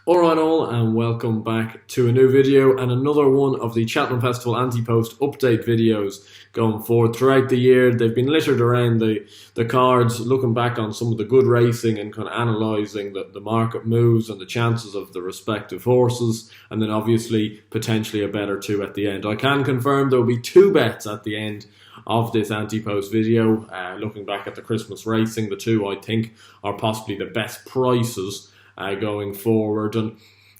Alright all, and welcome back to a new video and another one of the Cheltenham Festival Ante-Post update videos going forward throughout the year. They've been littered around the cards, looking back on some of the good racing and kind of analysing the market moves and the chances of the respective horses, and then obviously potentially a bet or two at the end. I can confirm there will be two bets at the end of this Ante-Post video, looking back at the Christmas racing. The two I think are possibly the best prices going forward, and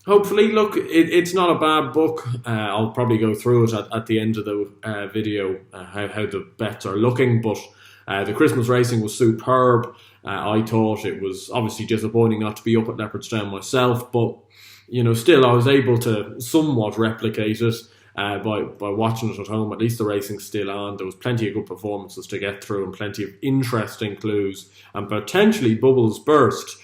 hopefully, look, it's not a bad book. I'll probably go through it at the end of the video, how the bets are looking, but the Christmas racing was superb. I thought it was obviously disappointing not to be up at Leopardstown myself, but still I was able to somewhat replicate it by watching it at home. At least the racing's still on. There was plenty of good performances to get through and plenty of interesting clues, and potentially bubbles burst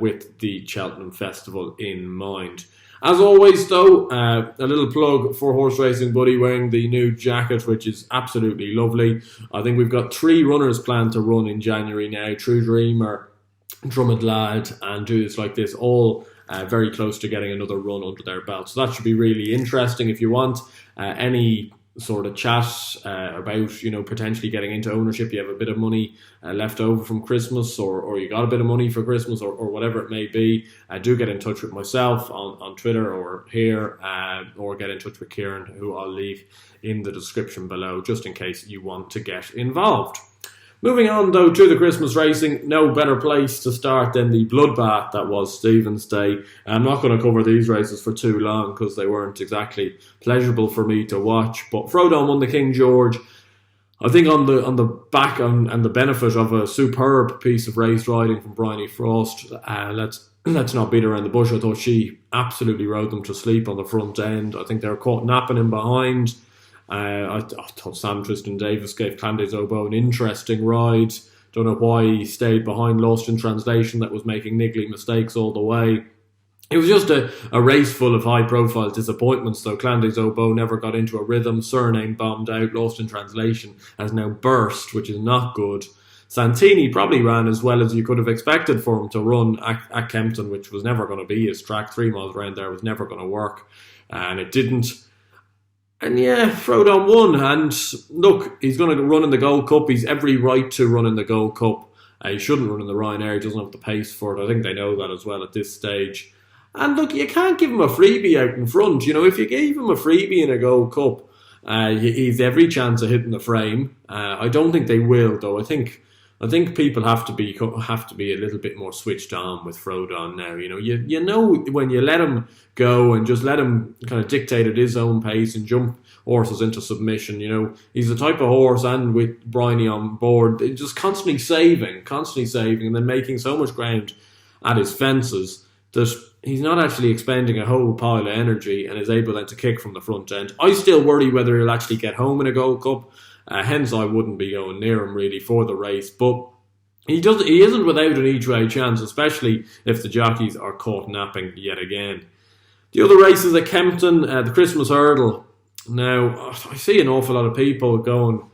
with the Cheltenham Festival in mind. As always though, a little plug for Horse Racing Buddy wearing the new jacket, which is absolutely lovely. I think we've got 3 runners planned to run in January now: True Dreamer, Drummond Lad and Dudes Like This, all very close to getting another run under their belt. So that should be really interesting. If you want any sort of chat about potentially getting into ownership, you have a bit of money left over from Christmas, or you got a bit of money for Christmas, or whatever it may be, do get in touch with myself on Twitter or here, or get in touch with Kieran, who I'll leave in the description below, just in case you want to get involved. Moving on though to the Christmas racing, no better place to start than the bloodbath that was Stephen's Day. I'm not going to cover these races for too long because they weren't exactly pleasurable for me to watch. But Frodon won the King George, I think on the back and the benefit of a superb piece of race riding from Bryony Frost. Let's not beat around the bush. I thought she absolutely rode them to sleep on the front end. I think they were caught napping in behind. I thought Sam Tristan-Davies gave Candace Oboe an interesting ride. Don't know why he stayed behind, lost in translation, that was making niggly mistakes all the way. It was just a race full of high-profile disappointments, though. Candace Oboe never got into a rhythm. Surname bombed out, lost in translation, has now burst, which is not good. Santini probably ran as well as you could have expected for him to run at Kempton, which was never going to be his track. 3 miles around there was never going to work, and it didn't. And yeah, Frodon won, and look, he's going to run in the Gold Cup. He's every right to run in the Gold Cup. He shouldn't run in the Ryanair. He doesn't have the pace for it. I think they know that as well at this stage. And look, you can't give him a freebie out in front. If you gave him a freebie in a Gold Cup, he's every chance of hitting the frame. I don't think they will, though. I think people have to be a little bit more switched on with Frodon now. You know when you let him go and just let him kind of dictate at his own pace and jump horses into submission. He's the type of horse, and with Bryony on board, just constantly saving, and then making so much ground at his fences that he's not actually expending a whole pile of energy and is able then to kick from the front end. I still worry whether he'll actually get home in a Gold Cup. Hence, I wouldn't be going near him really for the race. But he isn't without an each-way chance, especially if the jockeys are caught napping yet again. The other races at Kempton, the Christmas Hurdle. Now, I see an awful lot of people going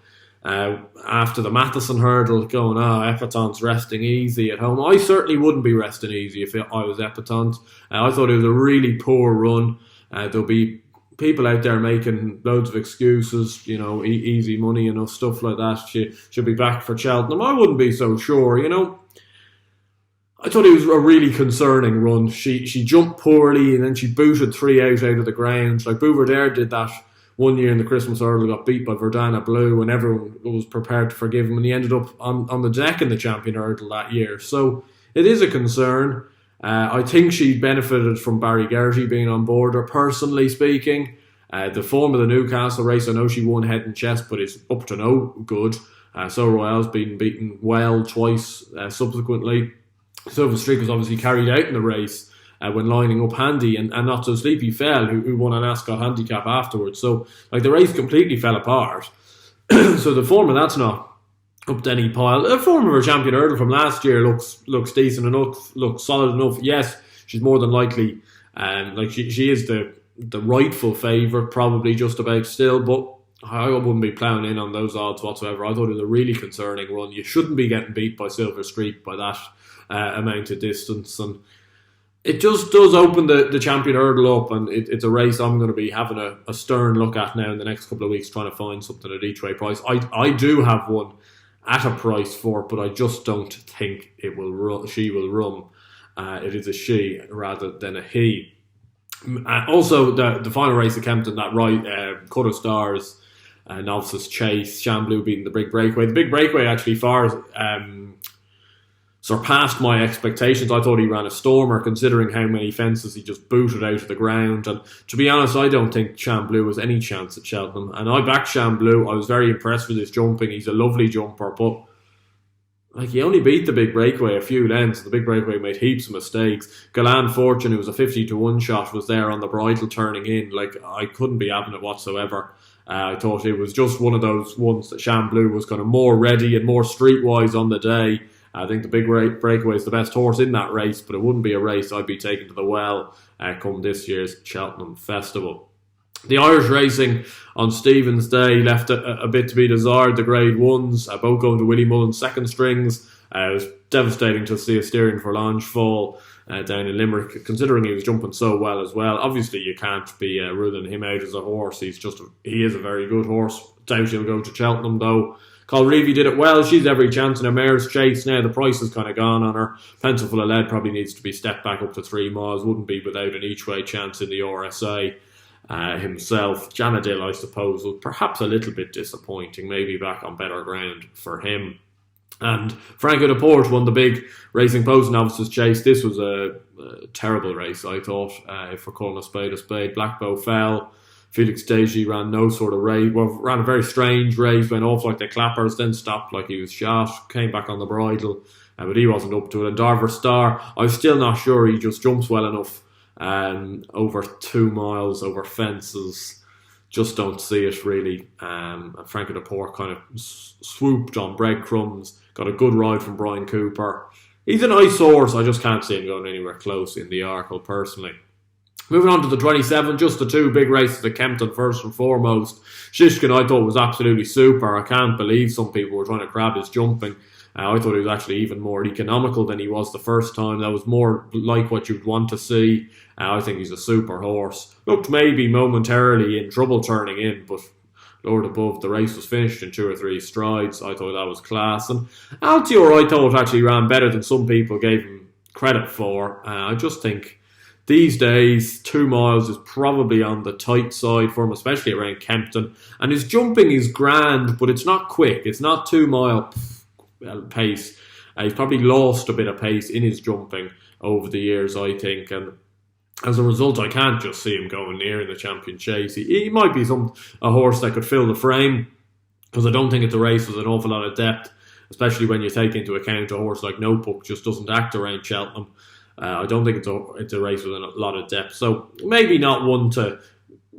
after the Matheson Hurdle, going, Epatant's resting easy at home. I certainly wouldn't be resting easy if I was Epatant. I thought it was a really poor run. There'll be people out there making loads of excuses, easy money and stuff like that. She should be back for Cheltenham. I wouldn't be so sure, I thought it was a really concerning run. She jumped poorly and then she booted 3 out of the ground. Like Bouvardere did that one year in the Christmas Hurdle, got beat by Verdana Blue, and everyone was prepared to forgive him, and he ended up on the deck in the Champion Hurdle that year. So it is a concern. I think she benefited from Barry Geraghty being on board her, personally speaking. The form of the Newcastle race, I know she won head and chest, but it's up to no good. So Royale's been beaten well twice subsequently. Silver Streak was obviously carried out in the race when lining up Handy, and Not So Sleepy fell, who won an Ascot handicap afterwards. So the race completely fell apart. So the form of that's not up to any pile. The form of her Champion Hurdle from last year looks decent enough, looks solid enough. Yes, she's more than likely, she is the rightful favourite, probably just about still, but I wouldn't be ploughing in on those odds whatsoever. I thought it was a really concerning run. You shouldn't be getting beat by Silver Streak by that amount of distance, and it just does open the champion hurdle up, and it's a race I'm going to be having a stern look at now in the next couple of weeks, trying to find something at each way price. I do have one at a price for it, but I just don't think it will run. She will run. It is a she rather than a he. Also, the final race at Kempton, that Cut of Stars, Novices Chase, Shamblu beating the Big Breakaway. The Big Breakaway actually surpassed my expectations. I thought he ran a stormer, considering how many fences he just booted out of the ground. And to be honest, I don't think Shamblu has any chance at Cheltenham. And I backed Shamblu. I was very impressed with his jumping. He's a lovely jumper, but he only beat the Big Breakaway a few lengths. The Big Breakaway made heaps of mistakes. Galan Fortune, who was a 50-1 shot, was there on the bridle turning in. I couldn't be having it whatsoever. I thought it was just one of those ones that Shamblu was kind of more ready and more streetwise on the day. I think the Big Breakaway is the best horse in that race, but it wouldn't be a race I'd be taking to the well come this year's Cheltenham Festival. The Irish racing on Stephen's Day left a bit to be desired. The Grade 1s, both going to Willie Mullen's second strings. It was devastating to see a steering for Lange fall down in Limerick, considering he was jumping so well as well. Obviously, you can't be ruling him out as a horse. He is a very good horse. Doubt he'll go to Cheltenham, though. Colreevy did it well. She's every chance in a mare's chase now. The price has kind of gone on her. Pencilful of Lead probably needs to be stepped back up to 3 miles. Wouldn't be without an each-way chance in the RSA himself. Janadil, I suppose, was perhaps a little bit disappointing. Maybe back on better ground for him. And Franco de Port won the big Racing Post Novices Chase. This was a terrible race, I thought, if we're calling a spade a spade. Blackbow fell. Felix Deji ran no sort of race. Well, ran a very strange race, went off like the clappers, then stopped like he was shot, came back on the bridle, but he wasn't up to it. And Darver Star, I'm still not sure he just jumps well enough over 2 miles, over fences. Just don't see it really. And Franco de Port kind of swooped on breadcrumbs, got a good ride from Brian Cooper. He's a nice horse, I just can't see him going anywhere close in the Arkle personally. Moving on to the 27, just the 2 big races at Kempton first and foremost. Shishkin I thought was absolutely super. I can't believe some people were trying to grab his jumping. I thought he was actually even more economical than he was the first time. That was more like what you'd want to see. I think he's a super horse. Looked maybe momentarily in trouble turning in, but Lord above, the race was finished in 2 or 3 strides. I thought that was class. And Altior I thought actually ran better than some people gave him credit for. I just think these days, 2 miles is probably on the tight side for him, especially around Kempton. And his jumping is grand, but it's not quick. It's not 2 mile pace. He's probably lost a bit of pace in his jumping over the years, I think. And as a result, I can't just see him going near in the champion chase. He might be a horse that could fill the frame, because I don't think it's a race with an awful lot of depth, especially when you take into account a horse like Notebook just doesn't act around Cheltenham. I don't think it's a race with a lot of depth. So maybe not one to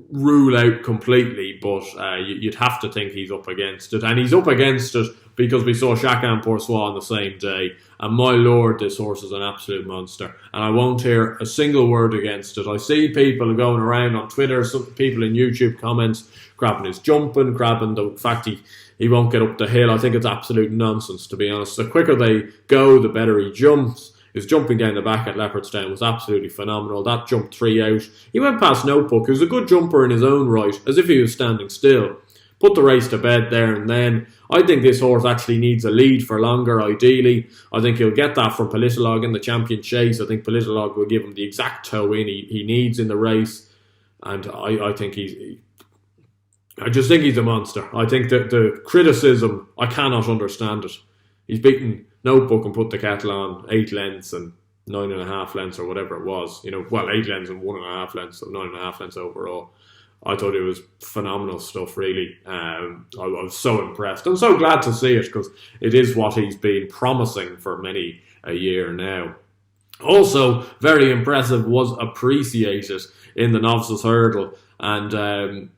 rule out completely, but you'd have to think he's up against it. And he's up against it because we saw Chacun Poursois on the same day. And my lord, this horse is an absolute monster. And I won't hear a single word against it. I see people going around on Twitter, some people in YouTube comments, grabbing his jumping, grabbing the fact he won't get up the hill. I think it's absolute nonsense, to be honest. The quicker they go, the better he jumps. His jumping down the back at Leopardstown was absolutely phenomenal. That jump 3 out. He went past Notebook, who's a good jumper in his own right, as if he was standing still. Put the race to bed there and then. I think this horse actually needs a lead for longer, ideally. I think he'll get that from Politolog in the champion chase. I think Politolog will give him the exact toe in he needs in the race. And I think I just think he's a monster. I think that the criticism, I cannot understand it. He's beaten Notebook and put the kettle on 8 lengths and 9.5 lengths or whatever it was. 8 lengths and 1.5 lengths, so 9.5 lengths overall. I thought it was phenomenal stuff, really. I was so impressed. I'm so glad to see it, because it is what he's been promising for many a year now. Also, very impressive was Appreciated in the Novices Hurdle. And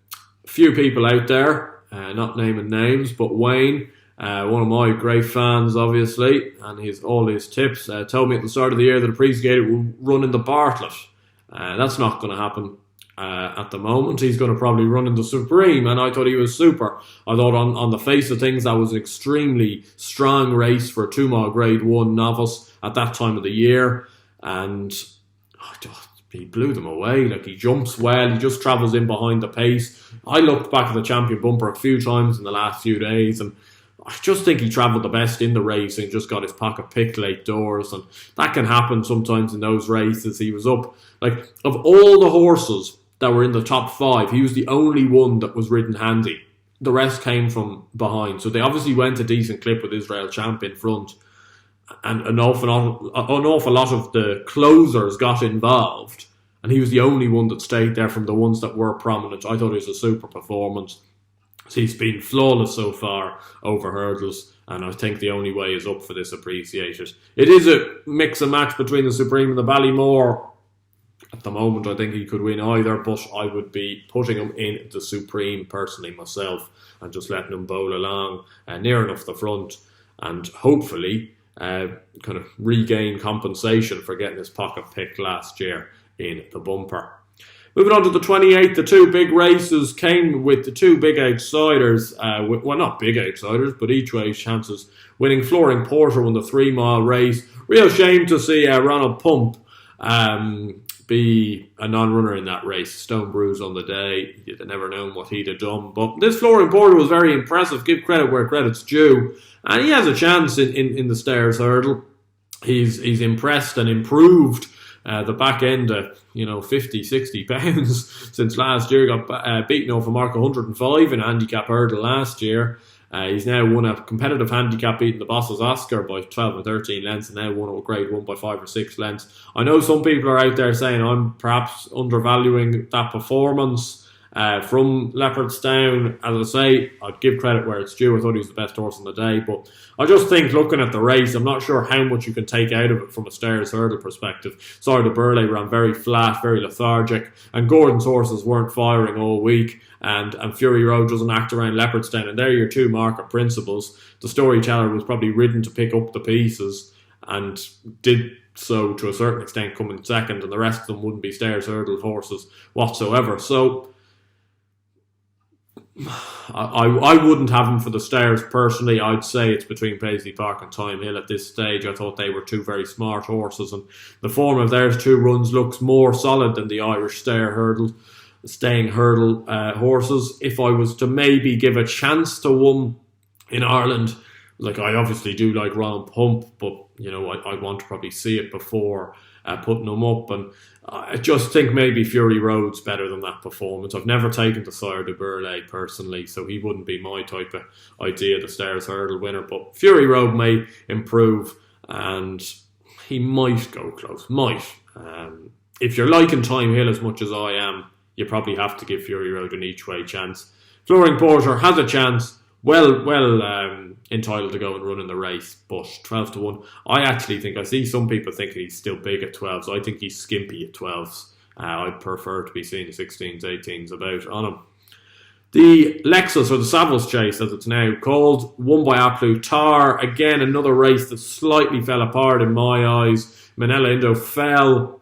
few people out there, not naming names, but Wayne, one of my great fans, obviously, and all his tips, told me at the start of the year that Appreciated will run in the Bartlett. That's not going to happen at the moment. He's going to probably run in the Supreme, and I thought he was super. I thought on the face of things, that was an extremely strong race for a 2 mile Grade 1 novice at that time of the year, and he blew them away. Like, he jumps well, he just travels in behind the pace. I looked back at the champion bumper a few times in the last few days, and I just think he travelled the best in the race and just got his pocket picked late doors, and that can happen sometimes in those races. He was up, like, of all the horses that were in the top 5, he was the only one that was ridden handy. The rest came from behind, so they obviously went a decent clip with Israel Champ in front, and an awful lot of the closers got involved, and he was the only one that stayed there from the ones that were prominent. I thought it was a super performance. He's been flawless so far over hurdles, and I think the only way is up for this Appreciated. It is a mix and match between the Supreme and the Ballymore. At the moment, I think he could win either, but I would be putting him in the Supreme personally myself and just letting him bowl along near enough the front, and hopefully kind of regain compensation for getting his pocket picked last year in the bumper. Moving on to the 28th, the two big races came with the two big outsiders. Well, not big outsiders, but each way chances. Winning, Flooring Porter won the 3 mile race. Real shame to see Ronald Pump be a non-runner in that race. Stone bruise on the day. You'd have never known what he'd have done. But this Flooring Porter was very impressive. Give credit where credit's due. And he has a chance in the Stairs hurdle. He's impressed and improved the back end at 50, 60 pounds since last year. Got beaten off a mark 105 in a handicap hurdle last year. He's now won a competitive handicap, beating the Boss's Oscar by 12 or 13 lengths, and now won a grade 1 by 5 or 6 lengths. I know some people are out there saying I'm perhaps undervaluing that performance from Leopardstown. As I say, I'd give credit where it's due. I thought he was the best horse on the day, but I just think, looking at the race, I'm not sure how much you can take out of it from a Stairs hurdle perspective. Sire de Burley ran very flat, very lethargic, and Gordon's horses weren't firing all week, and Fury Road doesn't act around Leopardstown, and they're your two market principles. The Storyteller was probably ridden to pick up the pieces, and did so to a certain extent coming second, and the rest of them wouldn't be Stairs hurdle horses whatsoever. So I wouldn't have him for the Stairs personally. I'd say it's between Paisley Park and Thyme Hill at this stage. I thought they were two very smart horses, and the form of their two runs looks more solid than the Irish staying hurdle horses. If I was to maybe give a chance to one in Ireland, like, I obviously do like Ronald Pump, but I want to probably see it before putting them up, and I just think maybe Fury Road's better than that performance. I've never taken the Sire de Burley personally, so he wouldn't be my type of idea, the Stairs hurdle winner, but Fury Road may improve, and he might go close. If you're liking Thyme Hill as much as I am, you probably have to give Fury Road an each way chance. Flooring Porter has a chance, well entitled to go and run in the race, but 12 to 1. I actually think, I see some people thinking he's still big at 12s. I think he's skimpy at 12s. I'd prefer to be seeing 16s, 18s about on him. The Lexus, or the Savills Chase as it's now called, won by A Plus Tard. Again, another race that slightly fell apart in my eyes. Manella Indo fell.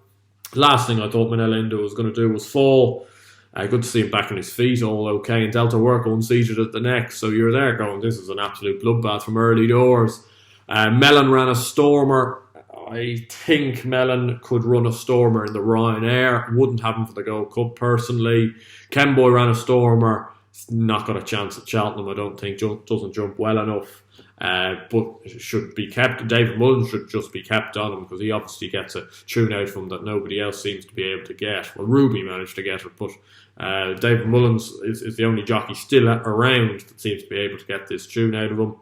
Last thing I thought Manella Indo was going to do was fall. Good to see him back on his feet, all okay. And Delta Work unseated at the neck. So you're there going, this is an absolute bloodbath from early doors. Mellon ran a stormer. I think Mellon could run a stormer in the Ryanair. Wouldn't have him for the Gold Cup personally. Kenboy ran a stormer. Not got a chance at Cheltenham, I don't think. Doesn't jump well enough. But should be kept. David Mullins should just be kept on him, because he obviously gets a tune out from that nobody else seems to be able to get. Well, Ruby managed to get it, but David Mullins is the only jockey still around that seems to be able to get this tune out of him.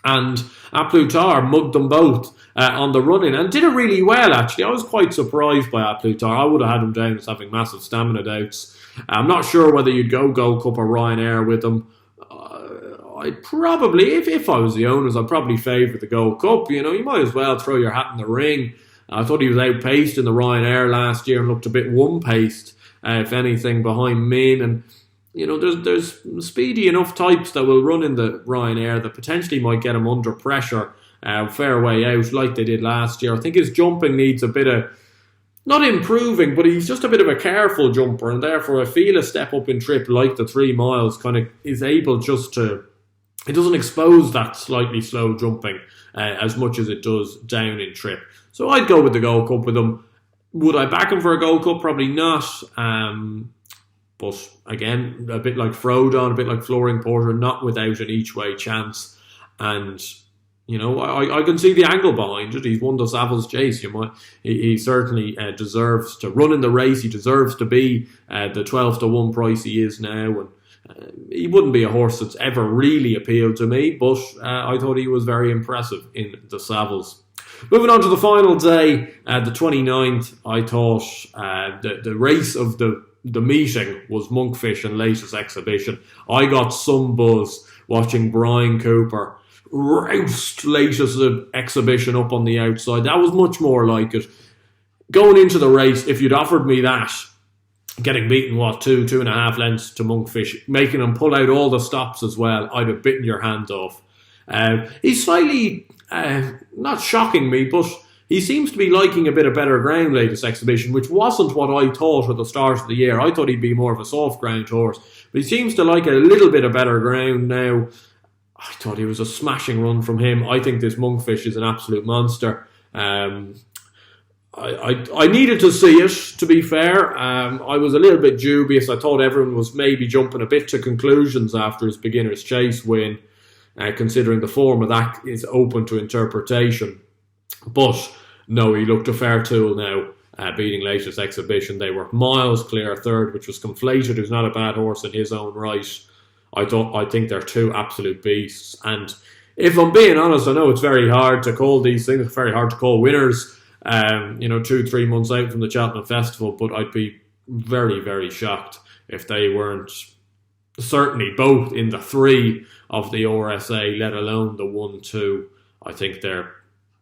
And A Plus Tard mugged them both on the run-in, and did it really well, actually. I was quite surprised by A Plus Tard. I would have had him down as having massive stamina doubts. I'm not sure whether you'd go Gold Cup or Ryanair with him. I'd probably, if I was the owners, I'd probably favour the Gold Cup. You might as well throw your hat in the ring. I thought he was outpaced in the Ryanair last year and looked a bit one-paced, if anything, behind Min. And there's speedy enough types that will run in the Ryanair that potentially might get him under pressure, fair way out, like they did last year. I think his jumping needs a bit of, not improving, but he's just a bit of a careful jumper, and therefore I feel a step up in trip like the 3 miles kind of is able just to, it doesn't expose that slightly slow jumping as much as it does down in trip. So I'd go with the Gold Cup with him. Would I back him for a Gold Cup? Probably not. But again, a bit like Frodon, a bit like Flooring Porter, not without an each-way chance. And, you know, I can see the angle behind it. He's won the Savills Chase. He certainly deserves to run in the race. He deserves to be the 12-1 price he is now. And he wouldn't be a horse that's ever really appealed to me, but I thought he was very impressive in the Savills. Moving on to the final day, the 29th, I thought the race of the meeting was Monkfish and Latest Exhibition. I got some buzz watching Brian Cooper roust Latest Exhibition up on the outside. That was much more like it. Going into the race, if you'd offered me that, getting beaten, 2.5 lengths to Monkfish, making him pull out all the stops as well, I'd have bitten your hand off. He's slightly, not shocking me, but he seems to be liking a bit of better ground, Latest Exhibition, which wasn't what I thought at the start of the year. I thought he'd be more of a soft ground horse, but he seems to like a little bit of better ground now. I thought he was a smashing run from him. I think this Monkfish is an absolute monster. I needed to see it, to be fair. I was a little bit dubious. I thought everyone was maybe jumping a bit to conclusions after his Beginner's Chase win, considering the form of that is open to interpretation. But no, he looked a fair tool now, beating Latest Exhibition. They were miles clear third, which was Conflated, who's not a bad horse in his own right. I think they're two absolute beasts. And if I'm being honest, I know it's very hard to call these things, it's very hard to call winners, 2-3 months out from the Cheltenham Festival, but I'd be very, very shocked if they weren't certainly both in the 3 of the RSA, let alone the 1-2. I think they're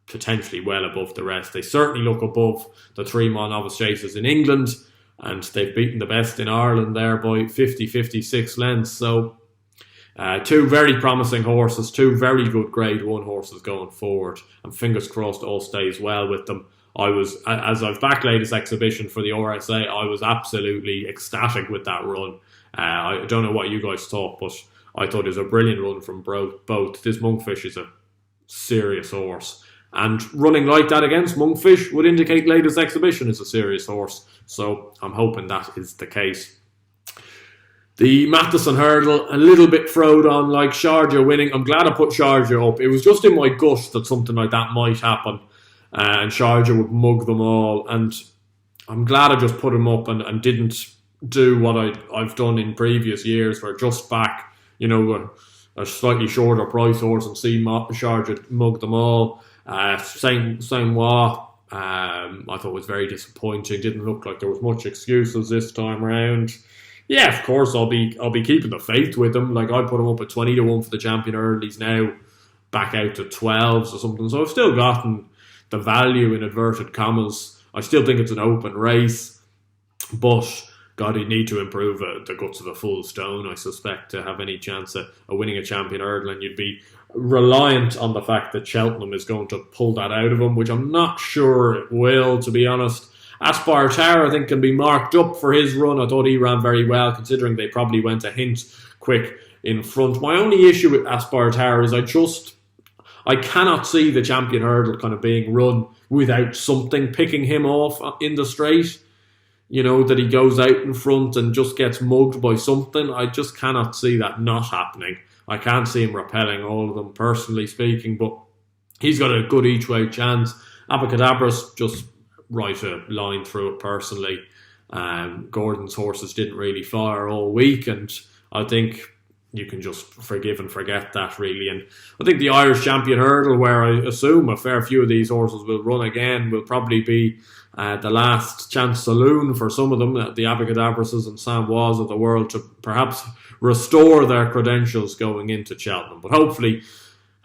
potentially well above the rest. They certainly look above the 3 mile novice chasers in England, and they've beaten the best in Ireland there by 50-56 lengths. So 2 very promising horses, 2 very good Grade 1 horses going forward, and fingers crossed all stays well with them. As I've backed Latest Exhibition for the RSA, I was absolutely ecstatic with that run. I don't know what you guys thought, but I thought it was a brilliant run from both. This Monkfish is a serious horse, and running like that against Monkfish would indicate Latest Exhibition is a serious horse, so I'm hoping that is the case. The Matheson Hurdle, a little bit Frodon, like Sharjah winning. I'm glad I put Sharjah up. It was just in my gut that something like that might happen, and Sharjah would mug them all, and I'm glad I just put him up and didn't do what I've done in previous years, where just back, a slightly shorter price horse and see Sharjah mug them all. Saint Wa, I thought was very disappointing. Didn't look like there was much excuses this time around. Yeah, of course I'll be keeping the faith with him. Like, I put him up at 20-1 for the Champion Hurdle. He's now back out to 12s or something. So I've still gotten the value in inverted commas. I still think it's an open race, but God, he'd need to improve the guts of a full stone, I suspect, to have any chance of winning a Champion Hurdle, and you'd be reliant on the fact that Cheltenham is going to pull that out of him, which I'm not sure it will, to be honest. Aspire Tower, I think, can be marked up for his run. I thought he ran very well, considering they probably went a hint quick in front. My only issue with Aspire Tower is I cannot see the Champion Hurdle kind of being run without something picking him off in the straight. That he goes out in front and just gets mugged by something. I just cannot see that not happening. I can't see him repelling all of them, personally speaking, but he's got a good each-way chance. Abacadabras just write a line through it personally. Gordon's horses didn't really fire all week, and I think you can just forgive and forget that, really. And I think the Irish Champion Hurdle, where I assume a fair few of these horses will run again, will probably be the last chance saloon for some of them, the Abacadabrases and Sam Was of the world, to perhaps restore their credentials going into Cheltenham. But hopefully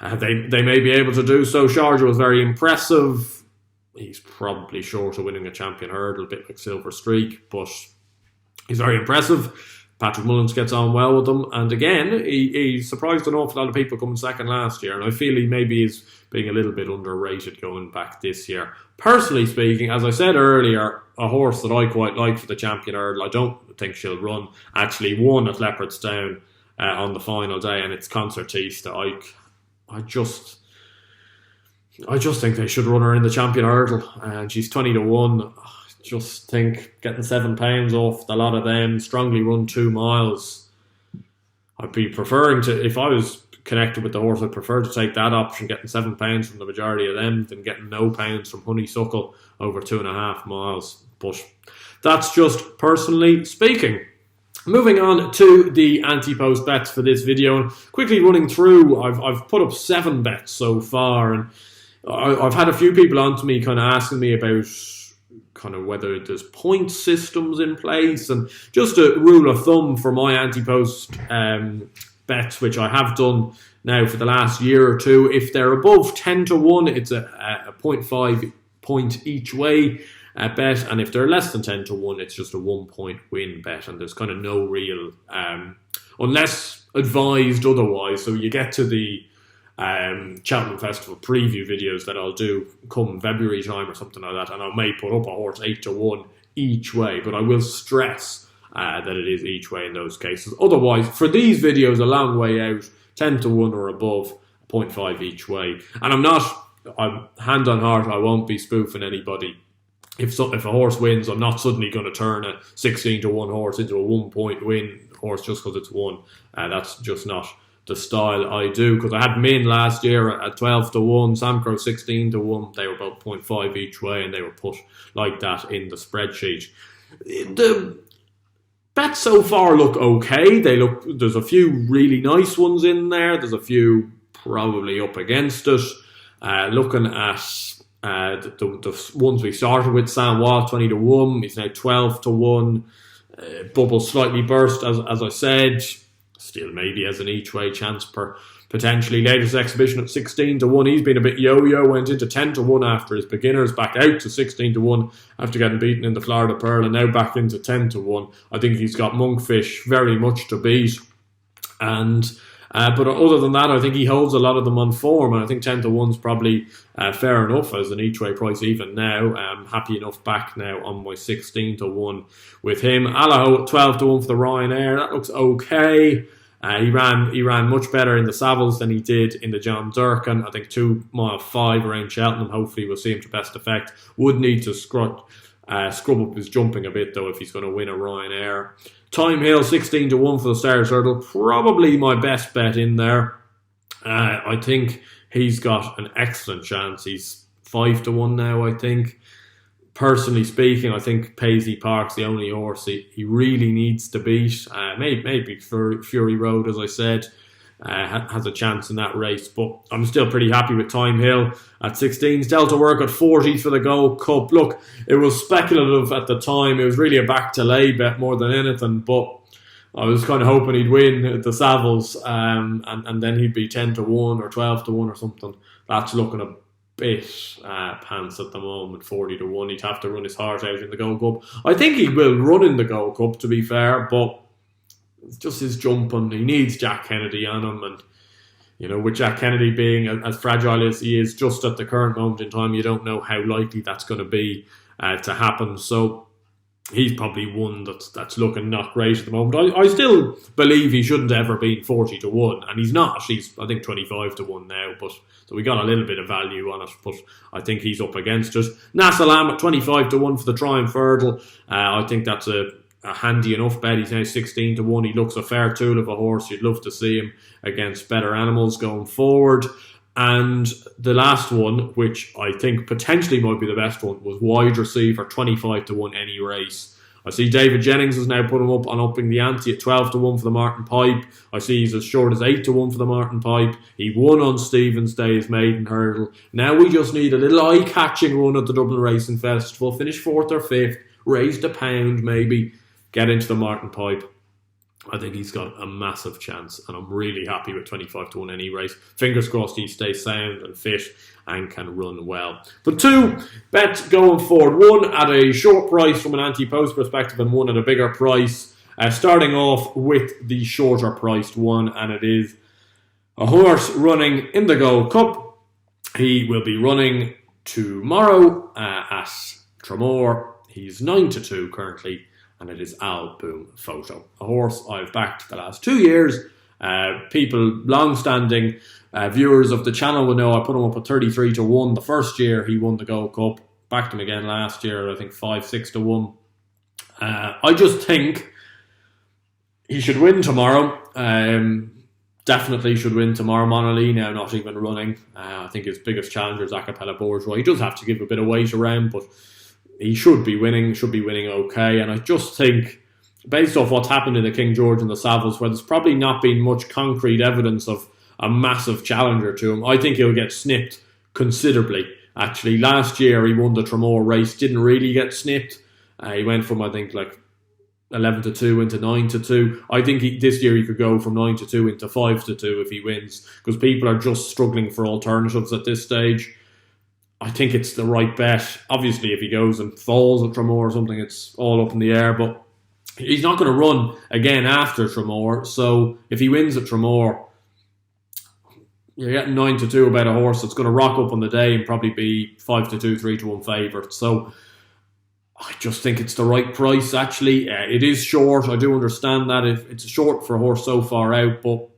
they may be able to do so. Sharjah was very impressive. He's probably short of winning a Champion Hurdle, a bit like Silver Streak, but he's very impressive. Patrick Mullins gets on well with them, and again, he surprised an awful lot of people coming second last year, and I feel he maybe is being a little bit underrated going back this year. Personally speaking, as I said earlier, a horse that I quite like for the Champion Hurdle, I don't think she'll run, actually won at Leopardstown on the final day, and it's Concertista. I just think they should run her in the Champion Hurdle, and she's 20-1. just think getting £7 off the lot of them, strongly run 2 miles. I'd be preferring to, if I was connected with the horse, I'd prefer to take that option, getting £7 from the majority of them, than getting no pounds from Honeysuckle over 2.5 miles. But that's just personally speaking. Moving on to the Ante-Post bets for this video, and quickly running through, I've put up 7 bets so far, and I've had a few people on to me kind of asking me about kind of whether there's point systems in place, and just a rule of thumb for my Ante-Post bets, which I have done now for the last year or two. If they're above 10 to 1, it's a 0.5 point each way bet, and if they're less than 10 to 1, it's just a 1 point win bet, and there's kind of no real, unless advised otherwise. So you get to the Cheltenham Festival preview videos that I'll do come February time or something like that, and I may put up a horse 8 to 1 each way, but I will stress that it is each way in those cases. Otherwise, for these videos, a long way out, 10 to 1 or above, 0.5 each way. And I'm hand on heart, I won't be spoofing anybody. If a horse wins, I'm not suddenly going to turn a 16 to 1 horse into a 1 point win horse just because it's won. That's just not the style I do, because I had Min last year at 12 to 1, Samcro 16 to 1. They were about 0.5 each way, and they were put like that in the spreadsheet. The bets so far look okay. There's a few really nice ones in there. There's a few probably up against it. Looking at the ones we started with, Sam Watt 20 to 1. He's now 12 to 1. Bubble slightly burst, as I said. Still maybe has an each way chance per potentially. Latest exhibition at 16 to 1. He's been a bit yo-yo, went into 10 to 1 after his beginners, back out to 16 to 1 after getting beaten in the Florida Pearl, and now back into 10 to 1. I think he's got Monkfish very much to beat. And but other than that, I think he holds a lot of them on form, and I think 10 to 1's probably fair enough as an each way price even now. I'm happy enough back now on my 16 to 1 with him. Allaho 12 to 1 for the Ryanair. That looks okay. He ran much better in the Savills than he did in the John Durkan. I think 2 mile 5 around Cheltenham. Hopefully we'll see him to best effect. Would need to scrub up his jumping a bit though if he's going to win a Ryanair. Thyme Hill 16 to 1 for the Stars Hurdle. Probably my best bet in there. I think he's got an excellent chance. He's 5 to 1 now, I think. Personally speaking, I think Paisley Park's the only horse he really needs to beat. Maybe Fury Road, as I said, has a chance in that race. But I'm still pretty happy with Thyme Hill at 16s. Delta Work at 40s for the Gold Cup. Look, it was speculative at the time. It was really a back-to-lay bet more than anything. But I was kind of hoping he'd win the Savills, and then he'd be 10 to 1 or 12 to 1 or something. That's looking a bit pants at the moment. 40 to 1. He'd have to run his heart out in the Gold Cup. I think he will run in the Gold Cup, to be fair, but it's just his jumping. He needs Jack Kennedy on him, and with Jack Kennedy being as fragile as he is just at the current moment in time, you don't know how likely that's going to be to happen. So he's probably one that's looking not great at the moment. I still believe he shouldn't have ever been 40 to 1, and he's not. He's, I think, 25 to 1 now, but so we got a little bit of value on it, but I think he's up against it. Nassalam at 25 to 1 for the Triumph Hurdle. I think that's a handy enough bet. He's now 16 to 1. He looks a fair tool of a horse. You'd love to see him against better animals going forward. And the last one, which I think potentially might be the best one, was Wide Receiver, 25 to 1 any race. I see David Jennings has now put him up on upping the ante at 12 to 1 for the Martin Pipe. I see he's as short as 8 to 1 for the Martin Pipe. He won on Stephen's Day, his maiden hurdle. Now we just need a little eye-catching run at the Dublin Racing Festival. Finish 4th or 5th, raised a pound maybe, get into the Martin Pipe. I think he's got a massive chance, and I'm really happy with 25 to 1 any race. Fingers crossed he stays sound and fit and can run well. But 2 bets going forward. One at a short price from an Ante-Post perspective, and one at a bigger price. Starting off with the shorter priced one, and it is a horse running in the Gold Cup. He will be running tomorrow at Tramore. He's 9 to 2 currently, and it is Al Boom Photo, a horse I've backed the last 2 years. People, long-standing viewers of the channel will know I put him up at 33 to 1 the first year he won the Gold Cup. backed him again last year, I think 5-6 to 1. I just think he should win tomorrow. Definitely should win tomorrow. Monolith now not even running. I think his biggest challenger is Acapella Bourgeois. He does have to give a bit of weight around, but he should be winning okay. And I just think, based off what's happened in the King George and the Savills, where there's probably not been much concrete evidence of a massive challenger to him, I think he'll get snipped considerably. Actually, last year he won the Tremor race, didn't really get snipped. He went from, I think, like 11 to 2 into 9 to 2. I think this year he could go from 9 to 2 into 5 to 2 if he wins, because people are just struggling for alternatives at this stage. I think it's the right bet. Obviously, if he goes and falls at Tremor or something, it's all up in the air, but he's not going to run again after Tremor. So if he wins at Tremor, you're getting 9 to 2 about a horse that's going to rock up on the day and probably be 5 to 2, 3 to 1 favourite. So I just think it's the right price, actually. It is short. I do understand that. It's short for a horse so far out, but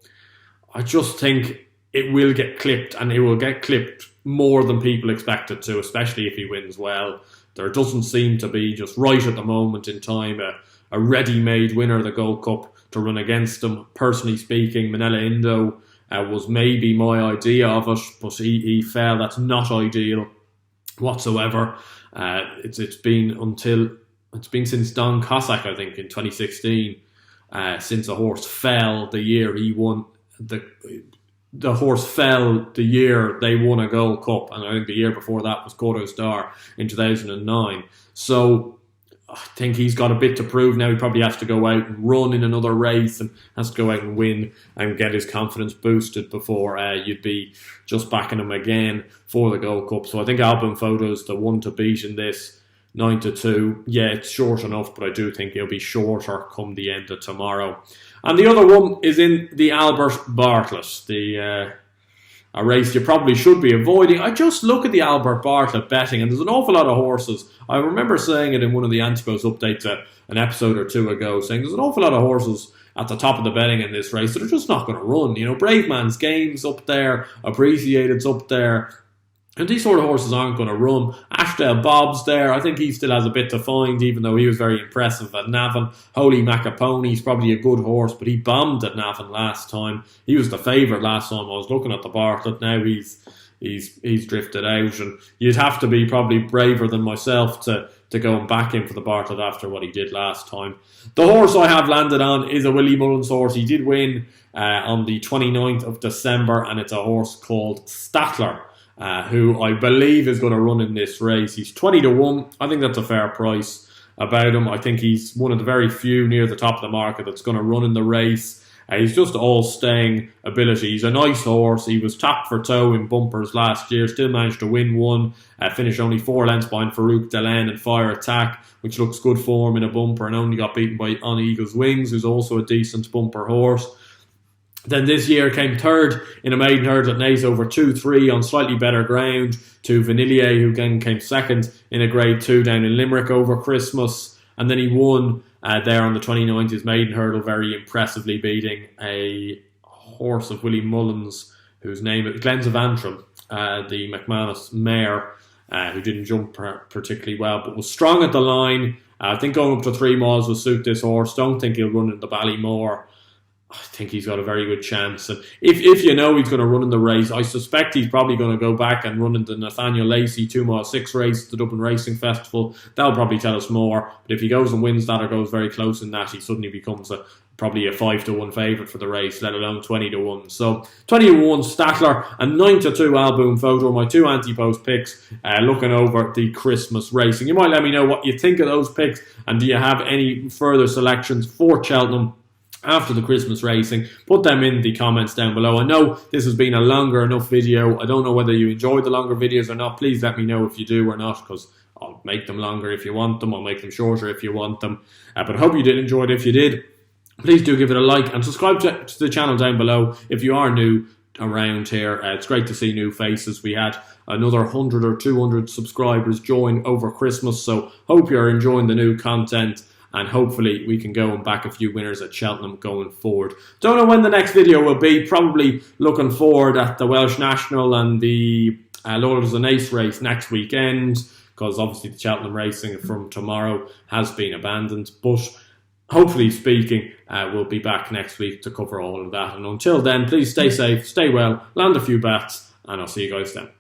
I just think it will get clipped, and it will get clipped more than people expect it to, especially if he wins well. There doesn't seem to be, just right at the moment in time, a ready-made winner of the Gold Cup to run against him. Personally speaking, Manila Indo was maybe my idea of it, but he fell. That's not ideal whatsoever. It's been since Don Cossack, I think, in 2016, since a horse fell the year he won the horse fell the year they won a Gold Cup, and I think the year before that was Cordo Star in 2009. So I think he's got a bit to prove now. He probably has to go out and run in another race and has to go out and win and get his confidence boosted before you'd be just backing him again for the Gold Cup. So I think Album Photo's the one to beat in this, 9 to 2. Yeah, it's short enough, but I do think he'll be shorter come the end of tomorrow. And the other one is in the Albert Bartlett, a race you probably should be avoiding. I just look at the Albert Bartlett betting, and there's an awful lot of horses. I remember saying it in one of the Ante-Post updates an episode or two ago, saying there's an awful lot of horses at the top of the betting in this race that are just not going to run. You know, Brave Man's Game's up there, Appreciated's up there, and these sort of horses aren't going to run. Ashdale Bob's there. I think he still has a bit to find, even though he was very impressive at Navan. Holy Macapony's probably a good horse, but he bombed at Navan last time. He was the favourite last time I was looking at the Bartlett. Now he's drifted out, and you'd have to be probably braver than myself to go and back him for the Bartlett after what he did last time. The horse I have landed on is a Willie Mullins horse. He did win on the 29th of December, and it's a horse called Statler, who I believe is going to run in this race. He's 20 to 1. I think that's a fair price about him. I think he's one of the very few near the top of the market that's going to run in the race. He's just all staying ability. He's a nice horse. He was tapped for toe in bumpers last year, still managed to win one, finished only 4 lengths behind Farouk Delan and Fire Attack, which looks good form in a bumper, and only got beaten by On Eagle's Wings, who's also a decent bumper horse. Then this year came third in a maiden hurdle at Naas over 2-3 on slightly better ground to Vanillier, who again came second in a Grade 2 down in Limerick over Christmas. And then he won there on the 29th, his maiden hurdle, very impressively beating a horse of Willie Mullins, whose name is Glens of Antrim, the McManus mare, who didn't jump particularly well, but was strong at the line. I think going up to 3 miles will suit this horse. Don't think he'll run in the Ballymore. I think he's got a very good chance. And if you know he's going to run in the race, I suspect he's probably going to go back and run in the Nathaniel Lacey 2 mile 6 race at the Dublin Racing Festival. That'll probably tell us more. But if he goes and wins that or goes very close in that, he suddenly becomes probably a 5 to 1 favourite for the race, let alone 20 to 1. So 20 to 1 Statler and 9 to 2 Album Photo, my 2 Ante-Post picks, looking over the Christmas racing. You might let me know what you think of those picks, and do you have any further selections for Cheltenham after the Christmas racing? Put them in the comments down below. I know this has been a longer enough video. I don't know whether you enjoyed the longer videos or not. Please let me know if you do or not, because I'll make them longer if you want them. I'll make them shorter if you want them. But I hope you did enjoy it. If you did, please do give it a like and subscribe to the channel down below if you are new around here. It's great to see new faces. We had another 100 or 200 subscribers join over Christmas, so hope you're enjoying the new content. And hopefully we can go and back a few winners at Cheltenham going forward. Don't know when the next video will be. Probably looking forward at the Welsh National and the Lord of the Nace race next weekend. because obviously the Cheltenham racing from tomorrow has been abandoned. But hopefully speaking, we'll be back next week to cover all of that. And until then, please stay safe, stay well, land a few bets, and I'll see you guys then.